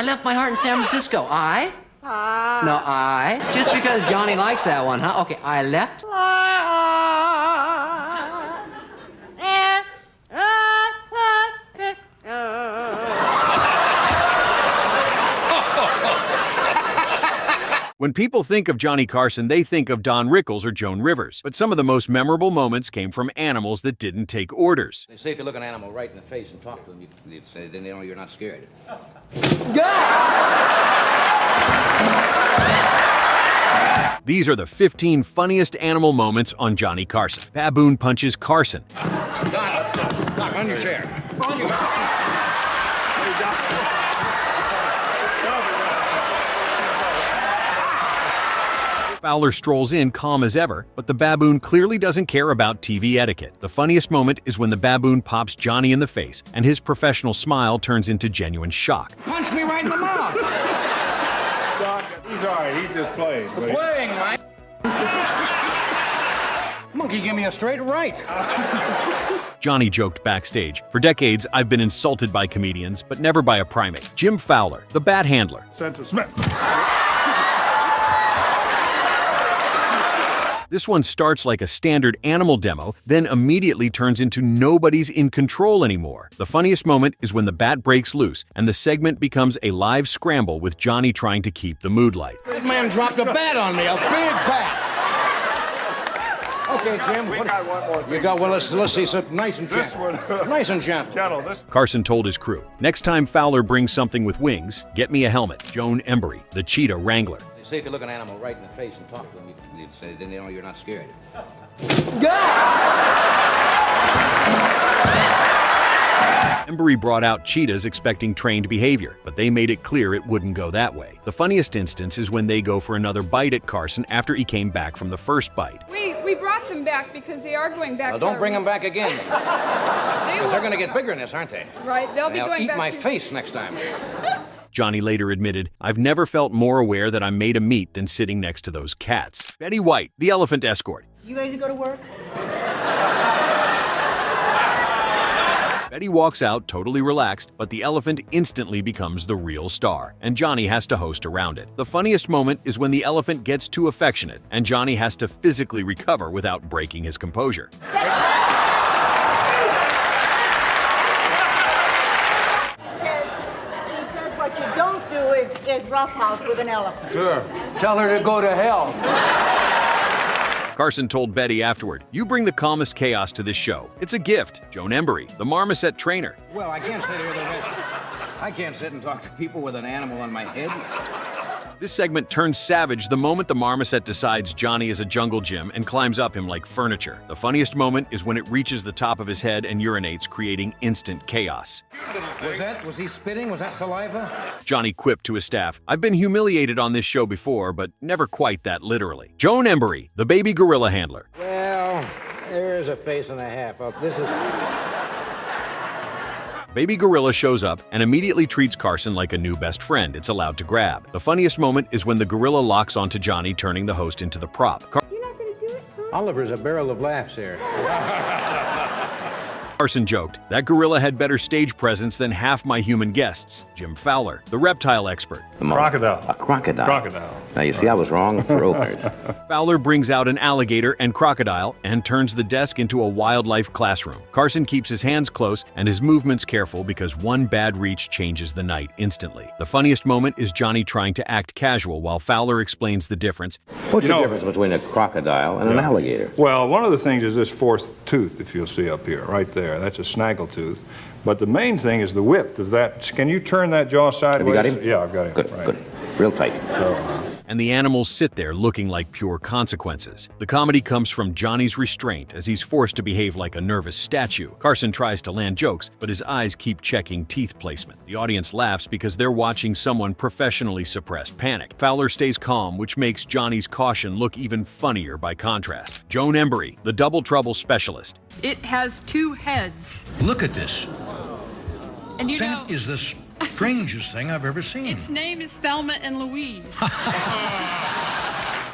I left my heart in San Francisco. I? No, I. Just because Johnny likes that one, huh? Okay, I left. When people think of Johnny Carson, they think of Don Rickles or Joan Rivers. But some of the most memorable moments came from animals that didn't take orders. They say if you look an animal right in the face and talk to them, you say, then they know you're not scared. These are the 15 funniest animal moments on Johnny Carson. Baboon punches Carson. Don, let's go. Doc, on your chair. On your Fowler strolls in calm as ever, but the baboon clearly doesn't care about TV etiquette. The funniest moment is when the baboon pops Johnny in the face, and his professional smile turns into genuine shock. punch me right in the mouth. Doc, he's all right. He's just playing. Playing, right? Monkey, give me a straight right. Johnny joked backstage, "For decades, I've been insulted by comedians, but never by a primate." Jim Fowler, the bat handler. Sent Smith. This one starts like a standard animal demo, then immediately turns into nobody's in control anymore. The funniest moment is when the bat breaks loose, and the segment becomes a live scramble with Johnny trying to keep the mood light. That man dropped a bat on me, a big bat. Okay, Jim. We got one more thing. You got one. Let's see. So nice and This gentle. one. Nice and gentle. Gentle, this. Carson told his crew, "Next time Fowler brings something with wings, get me a helmet." Joan Embry, the cheetah wrangler. They say if you look an animal right in the face and talk to them, you say, then they know you're not scared. Embry brought out cheetahs expecting trained behavior, but they made it clear it wouldn't go that way. The funniest instance is when they go for another bite at Carson after he came back from the first bite. We brought them back because they are going back. Well, don't bring them back again. Because they're going to get bigger than this, aren't they? Right, they'll be They'll going eat back. my to... face next time. Johnny later admitted, "I've never felt more aware that I'm made of meat than sitting next to those cats." Betty White, the elephant escort. You ready to go to work? Betty walks out totally relaxed, but the elephant instantly becomes the real star, and Johnny has to host around it. The funniest moment is when the elephant gets too affectionate, and Johnny has to physically recover without breaking his composure. She says what you don't do is roughhouse with an elephant. Sure. Tell her to go to hell. Carson told Betty afterward, "You bring the calmest chaos to this show. It's a gift." Joan Embry, the Marmoset trainer. Well, I can't sit here the rest. I can't sit and talk to people with an animal on my head. This segment turns savage the moment the Marmoset decides Johnny is a jungle gym and climbs up him like furniture. The funniest moment is when it reaches the top of his head and urinates, creating instant chaos. Was he spitting? Was that saliva? Johnny quipped to his staff, "I've been humiliated on this show before, but never quite that literally." Joan Embry, the baby gorilla handler. Well, there is a face and a half. This is... Baby gorilla shows up and immediately treats Carson like a new best friend it's allowed to grab. The funniest moment is when the gorilla locks onto Johnny, turning the host into the prop. You're not going to do it, huh? Oliver's a barrel of laughs here. Carson joked, "That gorilla had better stage presence than half my human guests." Jim Fowler, the reptile expert. Crocodile. A crocodile. Crocodile. Now, you see, I was wrong for openers. Fowler brings out an alligator and crocodile and turns the desk into a wildlife classroom. Carson keeps his hands close and his movements careful because one bad reach changes the night instantly. The funniest moment is Johnny trying to act casual while Fowler explains the difference. What's the difference between a crocodile and an alligator? Well, one of the things is this fourth tooth, if you'll see up here, right there. That's a snaggle tooth. But the main thing is the width of that. Can you turn that jaw sideways? Have you got him? Yeah, I've got him. Good, right. good. Real tight. And the animals sit there looking like pure consequences. The comedy comes from Johnny's restraint as he's forced to behave like a nervous statue. Carson tries to land jokes, but his eyes keep checking teeth placement. The audience laughs because they're watching someone professionally suppress panic. Fowler stays calm, which makes Johnny's caution look even funnier by contrast. Joan Embry, the double trouble specialist. It has two heads. Look at this. And you know, That is the strangest thing I've ever seen. its name is Thelma and Louise.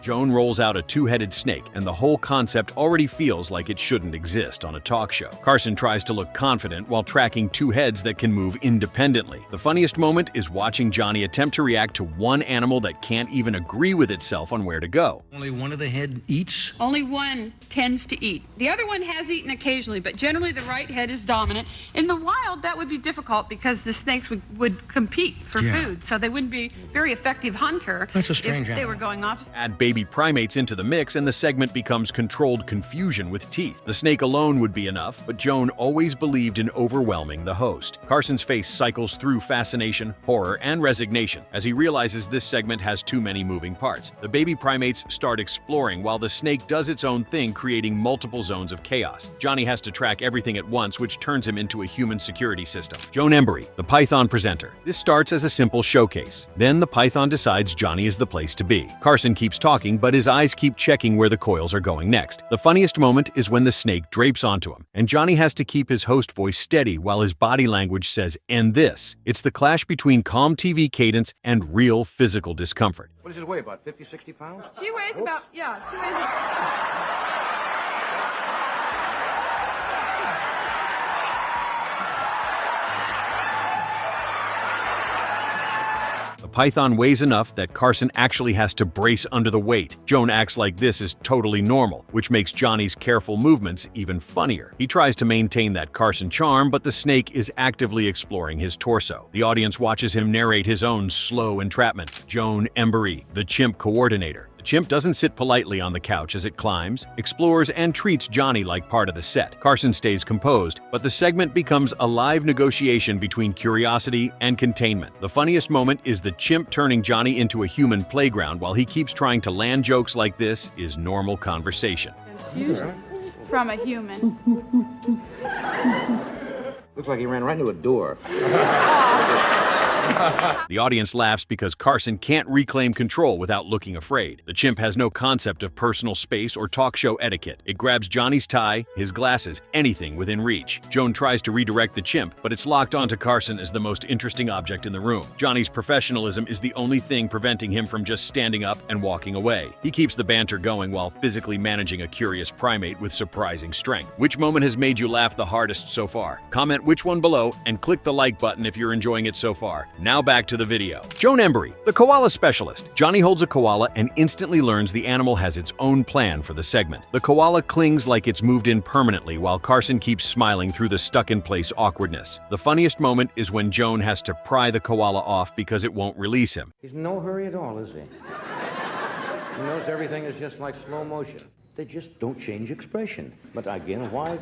Joan rolls out a two-headed snake, and the whole concept already feels like it shouldn't exist on a talk show. Carson tries to look confident while tracking two heads that can move independently. The funniest moment is watching Johnny attempt to react to one animal that can't even agree with itself on where to go. Only one of the head eats? Only one tends to eat. The other one has eaten occasionally, but generally the right head is dominant. In the wild, that would be difficult because the snakes would compete for food, so they wouldn't be very effective hunter. That's a strange if they animal. were going opposite. Add baby primates into the mix and the segment becomes controlled confusion with teeth. The snake alone would be enough, but Joan always believed in overwhelming the host. Carson's face cycles through fascination, horror, and resignation as he realizes this segment has too many moving parts. The baby primates start exploring while the snake does its own thing, creating multiple zones of chaos. Johnny has to track everything at once, which turns him into a human security system. Joan Embry, the Python presenter. This starts as a simple showcase. Then the Python decides Johnny is the place to be. Carson keeps talking, but his eyes keep checking where the coils are going next. The funniest moment is when the snake drapes onto him, and Johnny has to keep his host voice steady while his body language says, "End this." It's the clash between calm TV cadence and real physical discomfort. What does it weigh, about 50, 60 pounds? She weighs about, she weighs The python weighs enough that Carson actually has to brace under the weight. Joan acts like this is totally normal, which makes Johnny's careful movements even funnier. He tries to maintain that Carson charm, but the snake is actively exploring his torso. The audience watches him narrate his own slow entrapment. Joan Embry, the chimp coordinator. The chimp doesn't sit politely on the couch as it climbs, explores, and treats Johnny like part of the set. Carson stays composed, but the segment becomes a live negotiation between curiosity and containment. The funniest moment is the chimp turning Johnny into a human playground while he keeps trying to land jokes like this is normal conversation. from a human. Looks like he ran right into a door. The audience laughs because Carson can't reclaim control without looking afraid. The chimp has no concept of personal space or talk show etiquette. It grabs Johnny's tie, his glasses, anything within reach. Joan tries to redirect the chimp, but it's locked onto Carson as the most interesting object in the room. Johnny's professionalism is the only thing preventing him from just standing up and walking away. He keeps the banter going while physically managing a curious primate with surprising strength. Which moment has made you laugh the hardest so far? Comment which one below and click the like button if you're enjoying it so far. Now back to the video. Joan Embry, the koala specialist. Johnny holds a koala and instantly learns the animal has its own plan for the segment. The koala clings like it's moved in permanently while Carson keeps smiling through the stuck-in-place awkwardness. The funniest moment is when Joan has to pry the koala off because it won't release him. He's in no hurry at all, is he? He knows everything is just like slow motion. They just don't change expression. But again, why?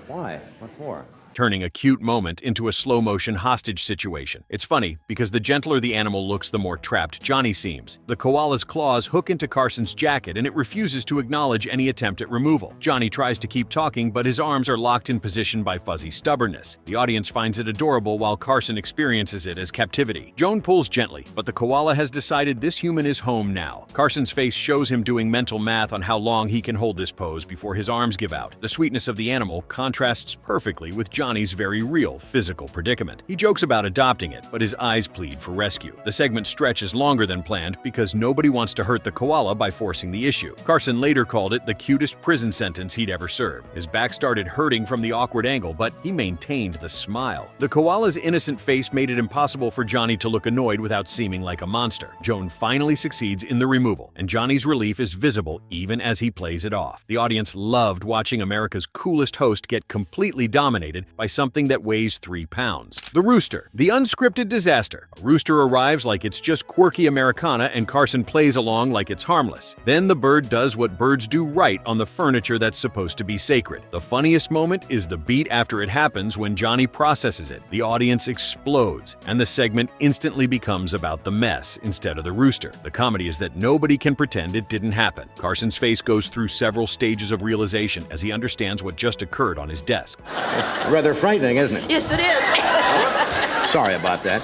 Why? What for? Turning a cute moment into a slow-motion hostage situation. It's funny because the gentler the animal looks, the more trapped Johnny seems. The koala's claws hook into Carson's jacket and it refuses to acknowledge any attempt at removal. Johnny tries to keep talking, but his arms are locked in position by fuzzy stubbornness. The audience finds it adorable while Carson experiences it as captivity. Joan pulls gently, but the koala has decided this human is home now. Carson's face shows him doing mental math on how long he can hold this pose before his arms give out. The sweetness of the animal contrasts perfectly with Johnny's very real physical predicament. He jokes about adopting it, but his eyes plead for rescue. The segment stretches longer than planned because nobody wants to hurt the koala by forcing the issue. Carson later called it the cutest prison sentence he'd ever served. His back started hurting from the awkward angle, but he maintained the smile. The koala's innocent face made it impossible for Johnny to look annoyed without seeming like a monster. Joan finally succeeds in the removal, and Johnny's relief is visible even as he plays it off. The audience loved watching America's coolest host get completely dominated by something that weighs 3 pounds. The rooster, the unscripted disaster. A rooster arrives like it's just quirky Americana and Carson plays along like it's harmless. Then the bird does what birds do right on the furniture that's supposed to be sacred. The funniest moment is the beat after it happens when Johnny processes it. The audience explodes, and the segment instantly becomes about the mess instead of the rooster. The comedy is that nobody can pretend it didn't happen. Carson's face goes through several stages of realization as he understands what just occurred on his desk. Rather frightening, isn't it? Yes, it is. Sorry about that.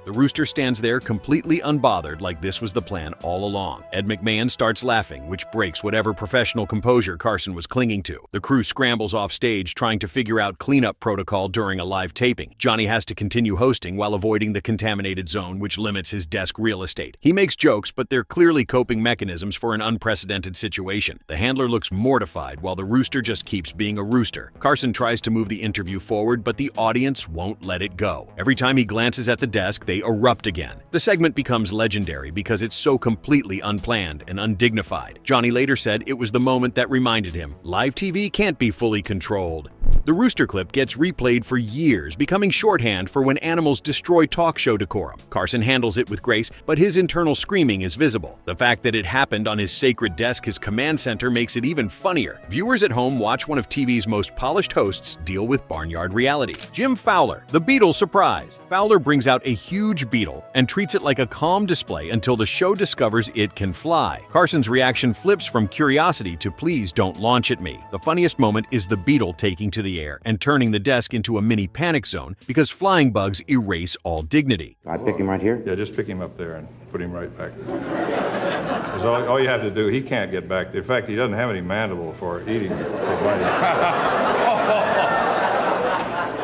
The The rooster stands there completely unbothered like this was the plan all along. Ed McMahon starts laughing, which breaks whatever professional composure Carson was clinging to. The crew scrambles off stage trying to figure out cleanup protocol during a live taping. Johnny has to continue hosting while avoiding the contaminated zone, which limits his desk real estate. He makes jokes, but they're clearly coping mechanisms for an unprecedented situation. The handler looks mortified while the rooster just keeps being a rooster. Carson tries to move the interview forward, but the audience won't let it go. Every time he glances at the desk, they erupt again. The segment becomes legendary because it's so completely unplanned and undignified. Johnny later said it was the moment that reminded him, live TV can't be fully controlled. The rooster clip gets replayed for years, becoming shorthand for when animals destroy talk show decorum. Carson handles it with grace, but his internal screaming is visible. The fact that it happened on his sacred desk, his command center, makes it even funnier. Viewers at home watch one of TV's most polished hosts deal with barnyard reality. Jim Fowler, the beetle surprise. Fowler brings out a huge beetle and treats it like a calm display until the show discovers it can fly. Carson's reaction flips from curiosity to please don't launch at me. The funniest moment is the beetle taking to the air and turning the desk into a mini panic zone because flying bugs erase all dignity. I pick him right here? Yeah, just pick him up there and put him right back there. That's all you have to do. He can't get back. In fact, he doesn't have any mandible for eating.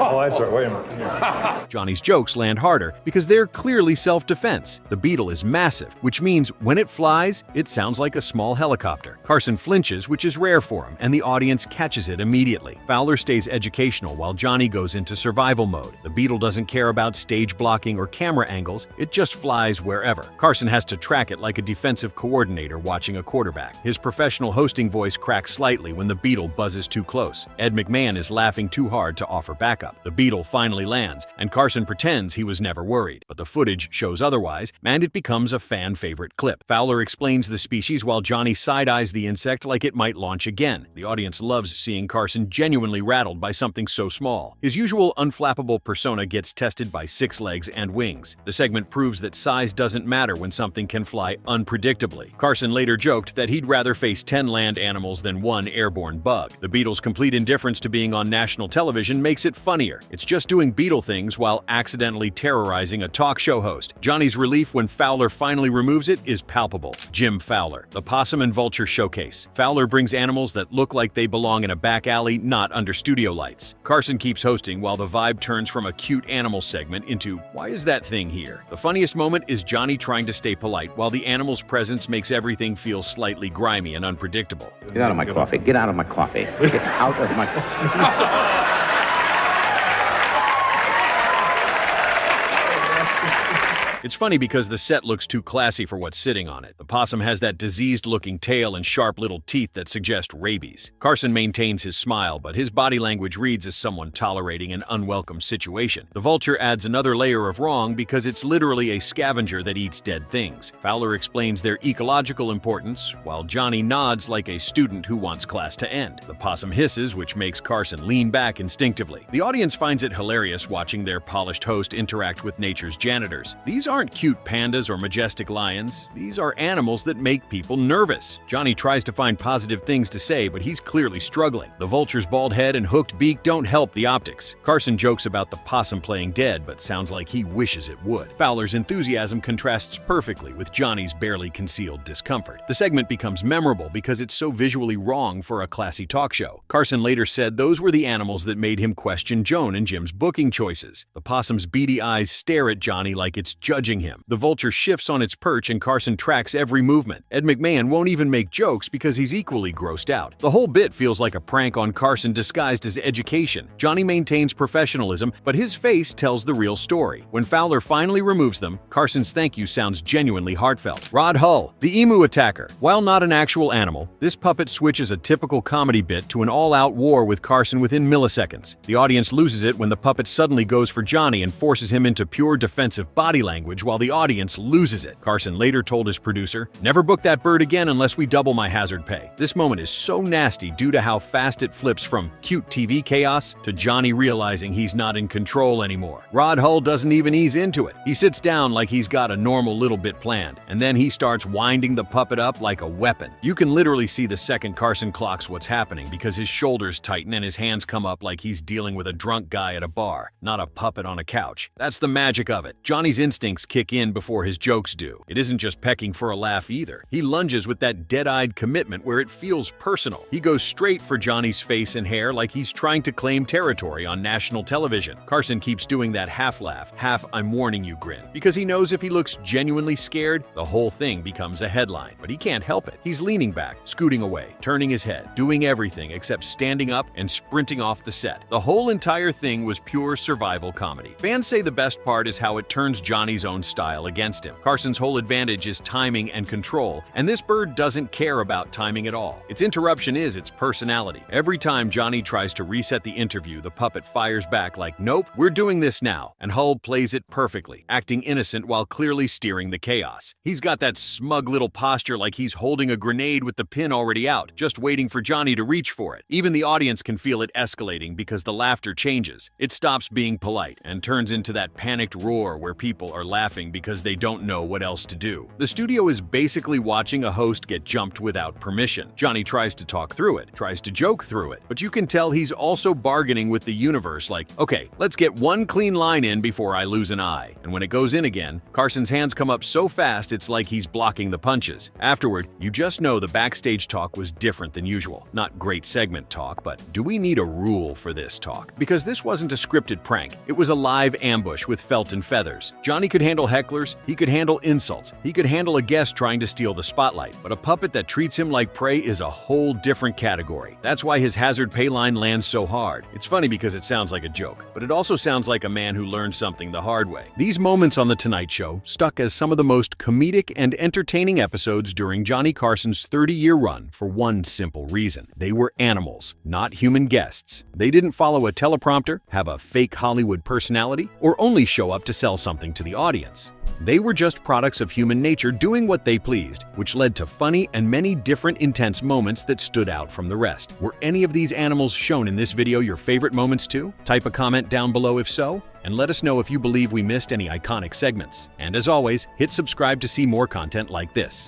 Oh, that's right. Wait a minute. Here. Johnny's jokes land harder because they're clearly self-defense. The beetle is massive, which means when it flies, it sounds like a small helicopter. Carson flinches, which is rare for him, and the audience catches it immediately. Fowler stays educational while Johnny goes into survival mode. The beetle doesn't care about stage blocking or camera angles, it just flies wherever. Carson has to track it like a defensive coordinator watching a quarterback. His professional hosting voice cracks slightly when the beetle buzzes too close. Ed McMahon is laughing too hard to offer backup. The beetle finally lands, and Carson pretends he was never worried. But the footage shows otherwise, and it becomes a fan-favorite clip. Fowler explains the species while Johnny side-eyes the insect like it might launch again. The audience loves seeing Carson genuinely rattled by something so small. His usual unflappable persona gets tested by 6 legs and wings. The segment proves that size doesn't matter when something can fly unpredictably. Carson later joked that he'd rather face 10 land animals than 1 airborne bug. The beetle's complete indifference to being on national television makes it funnier. It's just doing beetle things while accidentally terrorizing a talk show host. Johnny's relief when Fowler finally removes it is palpable. Jim Fowler, the Possum and Vulture showcase. Fowler brings animals that look like they belong in a back alley, not under studio lights. Carson keeps hosting while the vibe turns from a cute animal segment into, why is that thing here? The funniest moment is Johnny trying to stay polite while the animal's presence makes everything feel slightly grimy and unpredictable. Get out of my coffee. Get out of my coffee. Get out of my coffee. It's funny because the set looks too classy for what's sitting on it. The possum has that diseased-looking tail and sharp little teeth that suggest rabies. Carson maintains his smile, but his body language reads as someone tolerating an unwelcome situation. The vulture adds another layer of wrong because it's literally a scavenger that eats dead things. Fowler explains their ecological importance, while Johnny nods like a student who wants class to end. The possum hisses, which makes Carson lean back instinctively. The audience finds it hilarious watching their polished host interact with nature's janitors. These aren't cute pandas or majestic lions. These are animals that make people nervous. Johnny tries to find positive things to say, but he's clearly struggling. The vulture's bald head and hooked beak don't help the optics. Carson jokes about the possum playing dead, but sounds like he wishes it would. Fowler's enthusiasm contrasts perfectly with Johnny's barely concealed discomfort. The segment becomes memorable because it's so visually wrong for a classy talk show. Carson later said those were the animals that made him question Joan and Jim's booking choices. The possum's beady eyes stare at Johnny like it's judging him. The vulture shifts on its perch and Carson tracks every movement. Ed McMahon won't even make jokes because he's equally grossed out. The whole bit feels like a prank on Carson disguised as education. Johnny maintains professionalism, but his face tells the real story. When Fowler finally removes them, Carson's thank you sounds genuinely heartfelt. Rod Hull, the emu attacker. While not an actual animal, this puppet switches a typical comedy bit to an all-out war with Carson within milliseconds. The audience loses it when the puppet suddenly goes for Johnny and forces him into pure defensive body language while the audience loses it. Carson later told his producer, "Never book that bird again unless we double my hazard pay." This moment is so nasty due to how fast it flips from cute TV chaos to Johnny realizing he's not in control anymore. Rod Hull doesn't even ease into it. He sits down like he's got a normal little bit planned, and then he starts winding the puppet up like a weapon. You can literally see the second Carson clocks what's happening because his shoulders tighten and his hands come up like he's dealing with a drunk guy at a bar, not a puppet on a couch. That's the magic of it. Johnny's instincts instincts kick in before his jokes do. It isn't just pecking for a laugh either. He lunges with that dead-eyed commitment where it feels personal. He goes straight for Johnny's face and hair like he's trying to claim territory on national television. Carson keeps doing that half-laugh, half-I'm warning you grin, because he knows if he looks genuinely scared, the whole thing becomes a headline. But he can't help it. He's leaning back, scooting away, turning his head, doing everything except standing up and sprinting off the set. The whole entire thing was pure survival comedy. Fans say the best part is how it turns Johnny's own style against him. Carson's whole advantage is timing and control, and this bird doesn't care about timing at all. Its interruption is its personality. Every time Johnny tries to reset the interview, the puppet fires back like, "Nope, we're doing this now," and Hull plays it perfectly, acting innocent while clearly steering the chaos. He's got that smug little posture like he's holding a grenade with the pin already out, just waiting for Johnny to reach for it. Even the audience can feel it escalating because the laughter changes. It stops being polite and turns into that panicked roar where people are laughing because they don't know what else to do. The studio is basically watching a host get jumped without permission. Johnny tries to talk through it, tries to joke through it, but you can tell he's also bargaining with the universe like, okay, let's get one clean line in before I lose an eye. And when it goes in again, Carson's hands come up so fast it's like he's blocking the punches. Afterward, you just know the backstage talk was different than usual. Not great segment talk, but do we need a rule for this talk? Because this wasn't a scripted prank. It was a live ambush with felt and feathers. Johnny could handle hecklers, he could handle insults, he could handle a guest trying to steal the spotlight, but a puppet that treats him like prey is a whole different category. That's why his hazard pay line lands so hard. It's funny because it sounds like a joke, but it also sounds like a man who learned something the hard way. These moments on The Tonight Show stuck as some of the most comedic and entertaining episodes during Johnny Carson's 30-year run for one simple reason. They were animals, not human guests. They didn't follow a teleprompter, have a fake Hollywood personality, or only show up to sell something to the audience. They were just products of human nature doing what they pleased, which led to funny and many different intense moments that stood out from the rest. Were any of these animals shown in this video your favorite moments too? Type a comment down below if so, and let us know if you believe we missed any iconic segments. And as always, hit subscribe to see more content like this.